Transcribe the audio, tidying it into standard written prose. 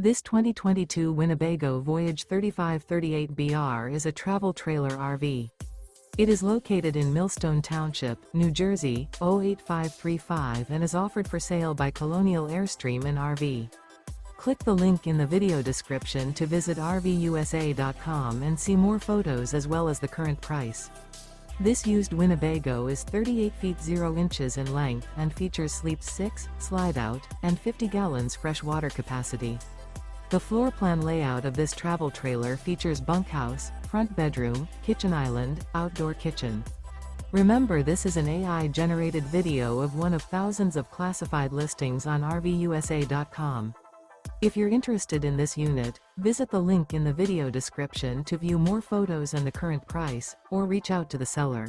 This 2022 Winnebago Voyage 3538BR is a travel trailer RV. It is located in Millstone Township, New Jersey, 08535 and is offered for sale by Colonial Airstream RV. Click the link in the video description to visit RVUSA.com and see more photos as well as the current price. This used Winnebago is 38 feet 0 inches in length and features sleeps 6, Slideout, and 50 gallons fresh water capacity. The floor plan layout of this travel trailer features bunkhouse, front bedroom, kitchen island, outdoor kitchen. Remember, this is an AI-generated video of one of thousands of classified listings on RVUSA.com. If you're interested in this unit, visit the link in the video description to view more photos and the current price, or reach out to the seller.